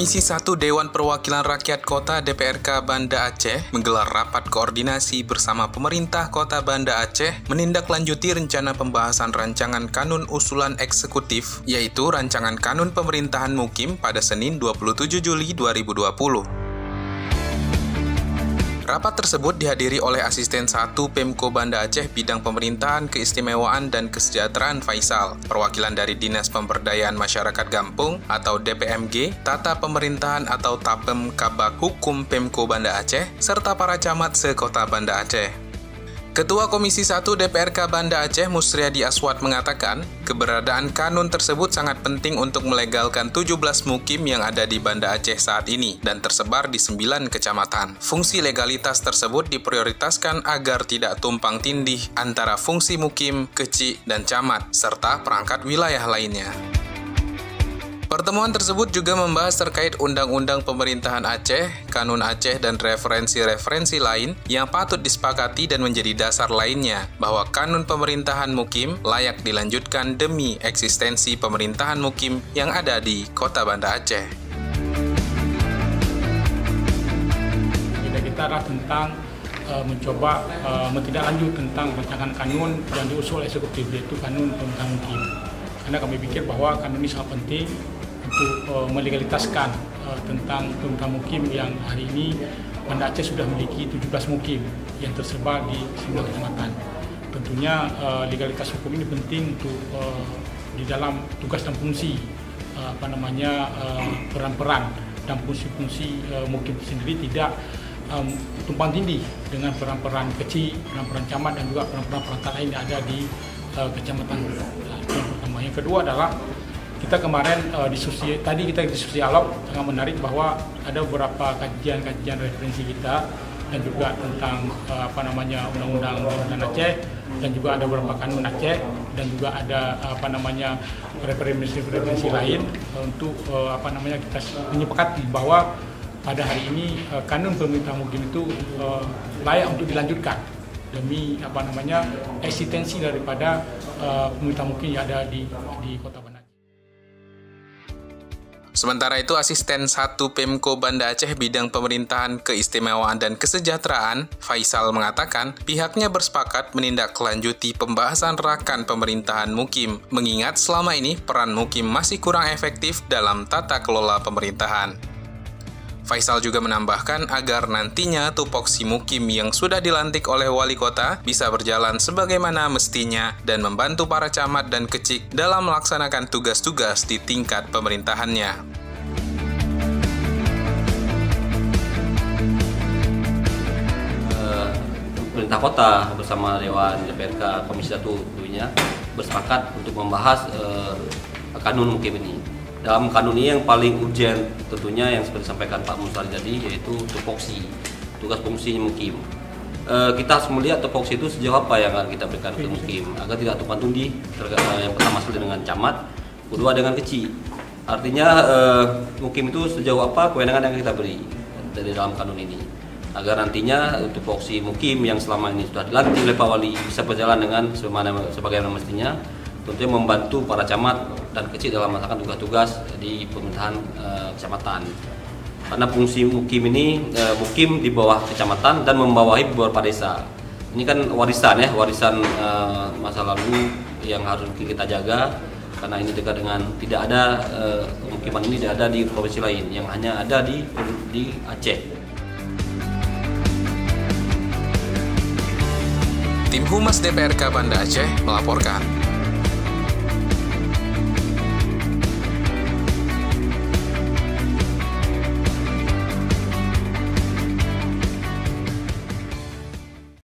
Komisi 1 Dewan Perwakilan Rakyat Kota DPRK Banda Aceh menggelar rapat koordinasi bersama pemerintah Kota Banda Aceh menindaklanjuti rencana pembahasan rancangan kanun usulan eksekutif, yaitu rancangan kanun pemerintahan mukim pada Senin 27 Juli 2020. Rapat tersebut dihadiri oleh Asisten 1 Pemko Banda Aceh Bidang Pemerintahan Keistimewaan dan Kesejahteraan Faisal, perwakilan dari Dinas Pemberdayaan Masyarakat Gampung atau DPMG, Tata Pemerintahan atau Tapem Kabak Hukum Pemko Banda Aceh, serta para camat se-Kota Banda Aceh. Ketua Komisi 1 DPRK Banda Aceh Musriadi Aswad mengatakan, keberadaan kanun tersebut sangat penting untuk melegalkan 17 mukim yang ada di Banda Aceh saat ini dan tersebar di 9 kecamatan. Fungsi legalitas tersebut diprioritaskan agar tidak tumpang tindih antara fungsi mukim, kecik, dan camat, serta perangkat wilayah lainnya. Pertemuan tersebut juga membahas terkait Undang-Undang Pemerintahan Aceh, Kanun Aceh, dan referensi-referensi lain yang patut disepakati dan menjadi dasar lainnya bahwa Kanun Pemerintahan Mukim layak dilanjutkan demi eksistensi pemerintahan mukim yang ada di Kota Banda Aceh. Kita adalah tentang mencoba menindaklanjut tentang rancangan kanun yang diusul eksekutif, yaitu Kanun Pemerintahan Mukim. Karena kami pikir bahwa kanun ini sangat penting untuk melegalitaskan tentang pemerintahan mukim yang hari ini Banda Aceh sudah memiliki 17 mukim yang tersebar di 9 kecamatan. Tentunya legalitas hukum ini penting untuk di dalam tugas dan fungsi peran-peran dan fungsi-fungsi mukim sendiri tidak tumpang tindih dengan peran-peran kecil, peran-peran camat dan juga peran-peran perangkat lain yang ada di kecamatan. Yang pertama, yang kedua adalah kita kemarin diskusi dialog sangat menarik bahwa ada beberapa kajian referensi kita dan juga tentang Undang-Undang Pemerintahan Aceh dan juga ada beberapa kanun Aceh dan juga ada referensi lain untuk kita menyepakati bahwa pada hari ini kanun pemerintahan mukim itu layak untuk dilanjutkan demi eksistensi daripada pemerintahan mukim yang ada di Kota Banda Aceh. Sementara itu, Asisten 1 Pemko Banda Aceh Bidang Pemerintahan Keistimewaan dan Kesejahteraan, Faisal mengatakan pihaknya bersepakat menindaklanjuti pembahasan rakan pemerintahan mukim, mengingat selama ini peran mukim masih kurang efektif dalam tata kelola pemerintahan. Faisal juga menambahkan agar nantinya tupoksi mukim yang sudah dilantik oleh wali kota bisa berjalan sebagaimana mestinya dan membantu para camat dan kecik dalam melaksanakan tugas-tugas di tingkat pemerintahannya. Pemerintah kota bersama Dewan DPRK Komisi 1 tentunya bersepakat untuk membahas kanun mukim ini. Dalam kanun ini yang paling urgent tentunya yang seperti disampaikan Pak Musari tadi, yaitu tupoksi, tugas fungsi mukim. Kita harus melihat tupoksi itu sejauh apa yang akan kita berikan ke mukim agar tidak tumpang tindih. Yang pertama sekali dengan camat, kedua dengan kecil. Artinya mukim itu sejauh apa kewenangan yang kita beri dari dalam kanun ini, agar nantinya tupoksi mukim yang selama ini sudah dilantik oleh Pak Wali bisa berjalan dengan sebagaimana mestinya, tentunya membantu para camat dan kecil dalam melaksanakan tugas-tugas di pemerintahan kecamatan. Karena fungsi mukim ini mukim di bawah kecamatan dan membawahi beberapa desa. Ini kan warisan masa lalu yang harus kita jaga, karena ini dekat dengan tidak ada pemukiman ini tidak ada di provinsi lain, yang hanya ada di Aceh. Tim Humas DPRK Banda Aceh melaporkan.